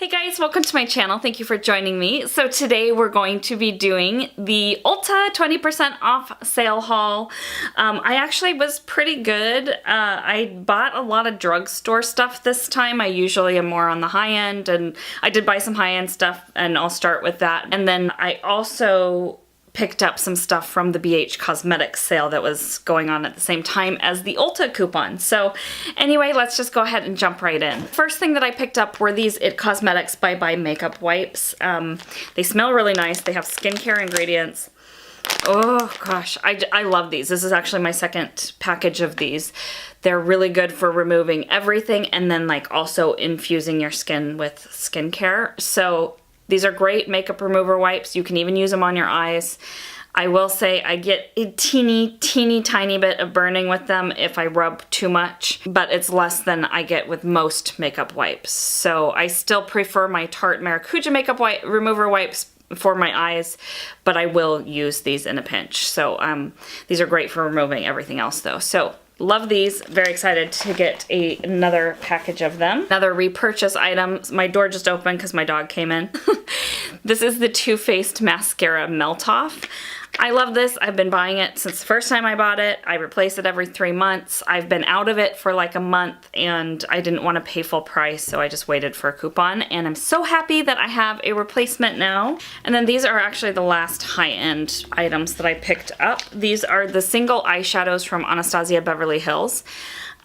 Hey guys, welcome to my channel. Thank you for joining me. So today we're going to be doing the Ulta 20% off sale haul. I actually was pretty good. I bought a lot of drugstore stuff this time. I usually am more on the high end, and I did buy some high end stuff, and I'll start with that. And then I also picked up some stuff from the BH Cosmetics sale that was going on at the same time as the Ulta coupon. So anyway, let's just go ahead and jump right in. First thing that I picked up were these It Cosmetics Bye Bye makeup wipes. They smell really nice. They have skincare ingredients. Oh gosh, I love these. This is actually my second package of these. They're really good for removing everything and then like also infusing your skin with skincare. So these are great makeup remover wipes. You can even use them on your eyes. I will say I get a teeny tiny bit of burning with them if I rub too much, but it's less than I get with most makeup wipes. So I still prefer my Tarte Maracuja makeup remover wipes for my eyes, but I will use these in a pinch. So these are great for removing everything else though. So love these. Very excited to get another package of them. Another repurchase item. My door just opened because my dog came in. This is the Too Faced Mascara Melt Off. I love this. I've been buying it since the first time I bought it. I replace it every 3 months. I've been out of it for like a month and I didn't want to pay full price, so I just waited for a coupon, and I'm so happy that I have a replacement now. And then these are actually the last high-end items that I picked up. These are the single eyeshadows from Anastasia Beverly Hills.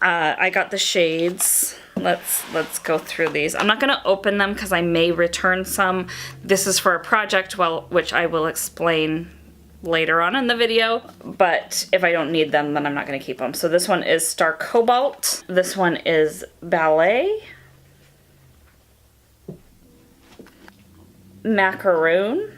I got the shades. Let's go through these. I'm not going to open them because I may return some. This is for a project, which I will explain later on in the video, but if I don't need them, then I'm not going to keep them. So this one is Star Cobalt. This one is Ballet. Macaroon.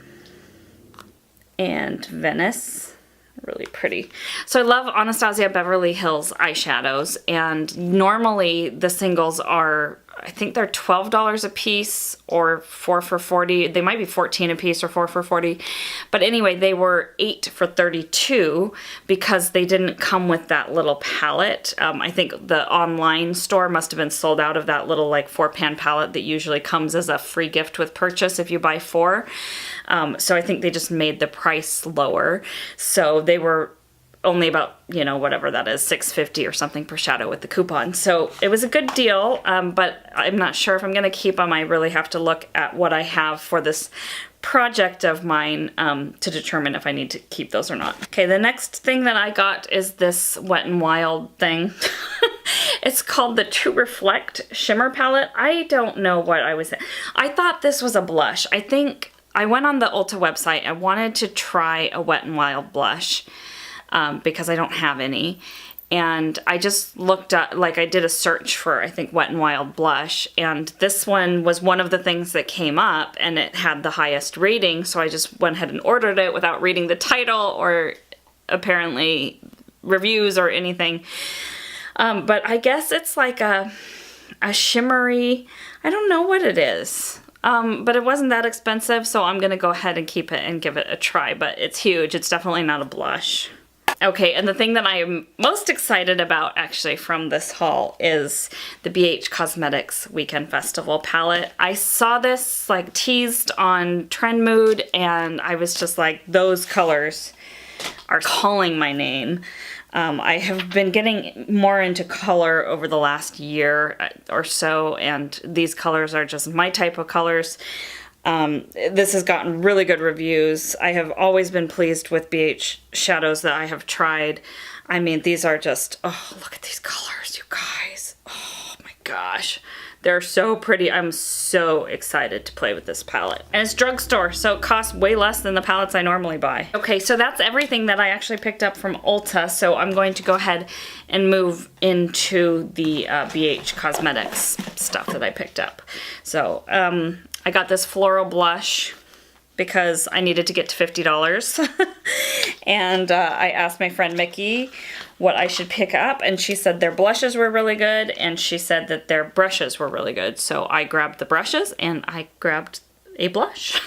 And Venice. Really pretty. So I love Anastasia Beverly Hills eyeshadows, and normally the singles are, I think they're $12 a piece or 4 for $40. They might be 14 a piece or 4 for $40. But anyway, they were 8 for $32 because they didn't come with that little palette. I think the online store must have been sold out of that little like 4-pan palette that usually comes as a free gift with purchase if you buy 4. So I think they just made the price lower. So they were only about, you know, whatever that is, $6.50 or something per shadow with the coupon. So it was a good deal, but I'm not sure if I'm going to keep them. I really have to look at what I have for this project of mine to determine if I need to keep those or not. Okay, the next thing that I got is this Wet n Wild thing. It's called the To Reflect Shimmer Palette. I don't know what I was... I thought this was a blush. I think I went on the Ulta website. I wanted to try a Wet n Wild blush. Because I don't have any, and I just looked up, like I did a search for, I think, Wet n Wild blush, and this one was one of the things that came up, and it had the highest rating, so I just went ahead and ordered it without reading the title or apparently reviews or anything. But I guess it's like a shimmery, I don't know what it is. But it wasn't that expensive, so I'm gonna go ahead and keep it and give it a try, but it's huge. It's definitely not a blush. Okay, and the thing that I am most excited about actually from this haul is the BH Cosmetics Weekend Festival palette. I saw this like teased on Trend Mood, and I was just like, those colors are calling my name. I have been getting more into color over the last year or so, and these colors are just my type of colors. This has gotten really good reviews. I have always been pleased with BH shadows that I have tried. I mean, these are just, oh, look at these colors, you guys. Oh my gosh. They're so pretty. I'm so excited to play with this palette. And it's drugstore, so it costs way less than the palettes I normally buy. Okay, so that's everything that I actually picked up from Ulta, so I'm going to go ahead and move into the BH Cosmetics stuff that I picked up. So, I got this Floral blush because I needed to get to $50. And I asked my friend Mickey what I should pick up, and she said their blushes were really good, and she said that their brushes were really good. So I grabbed the brushes and I grabbed a blush.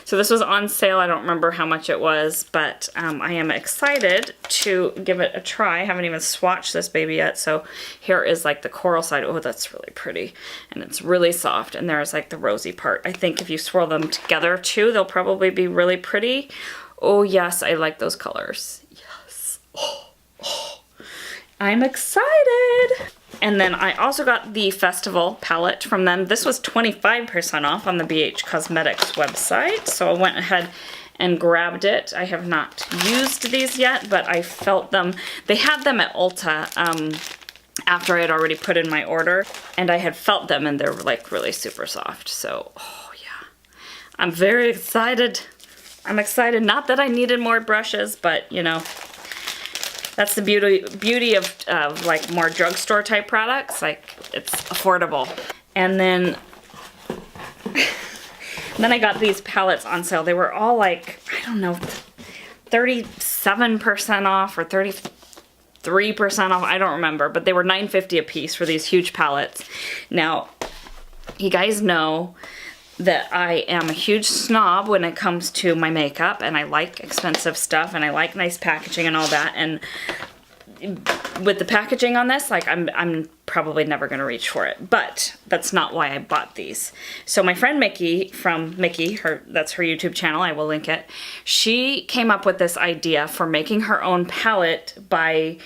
So this was on sale. I don't remember how much it was, but I am excited to give it a try. I haven't even swatched this baby yet. So here is like the coral side. Oh, that's really pretty. And it's really soft. And there's like the rosy part. I think if you swirl them together too, they'll probably be really pretty. Oh yes, I like those colors. Yes. Oh, oh. I'm excited. And then I also got the Festival palette from them. This was 25% off on the BH Cosmetics website. So I went ahead and grabbed it. I have not used these yet, but I felt them. They had them at Ulta after I had already put in my order. And I had felt them and they're like really super soft. So, oh yeah. I'm very excited. I'm excited. Not that I needed more brushes, but you know, that's the beauty of like more drugstore type products. Like it's affordable. And then I got these palettes on sale. They were all like, I don't know, 37% off or 33% off. I don't remember, but they were $9.50 a piece for these huge palettes. Now, you guys know that I am a huge snob when it comes to my makeup, and I like expensive stuff, and I like nice packaging and all that, and with the packaging on this, like I'm probably never gonna reach for it, but that's not why I bought these. So my friend Mickey from that's her YouTube channel, I will link it, she came up with this idea for making her own palette by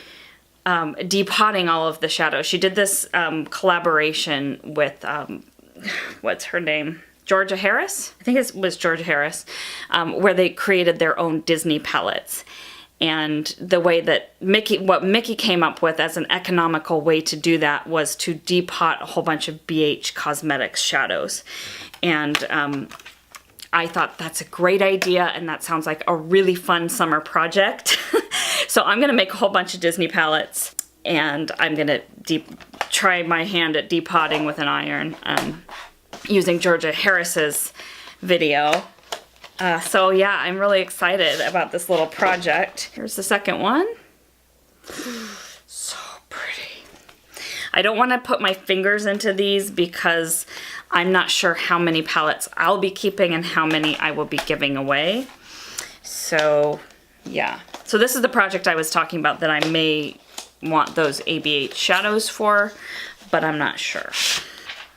depotting all of the shadows. She did this collaboration with, what's her name? Georgia Harris? I think it was Georgia Harris, where they created their own Disney palettes. And the way that what Mickey came up with as an economical way to do that was to depot a whole bunch of BH Cosmetics shadows. And I thought that's a great idea, and that sounds like a really fun summer project. So I'm gonna make a whole bunch of Disney palettes, and I'm gonna try my hand at depotting with an iron. Using Georgia Harris's video. So yeah, I'm really excited about this little project. Here's the second one. So pretty. I don't want to put my fingers into these because I'm not sure how many palettes I'll be keeping and how many I will be giving away. So yeah. So this is the project I was talking about that I may want those ABH shadows for, but I'm not sure.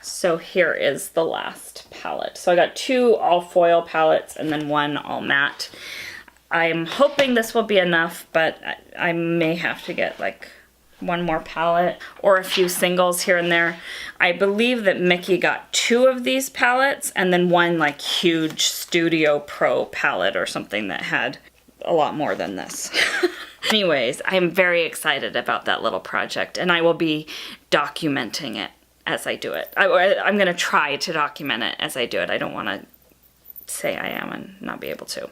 So here is the last palette. So I got 2 all foil palettes and then 1 all matte. I'm hoping this will be enough, but I may have to get like 1 more palette or a few singles here and there. I believe that Mickey got 2 of these palettes and then 1 like huge Studio Pro palette or something that had a lot more than this. Anyways, I'm very excited about that little project, and I will be documenting it as I do it. I'm going to try to document it as I do it. I don't want to say I am and not be able to,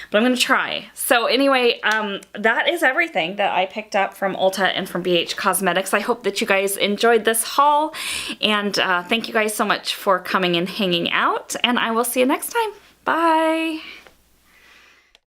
but I'm going to try. So anyway, that is everything that I picked up from Ulta and from BH Cosmetics. I hope that you guys enjoyed this haul, and thank you guys so much for coming and hanging out, and I will see you next time. Bye!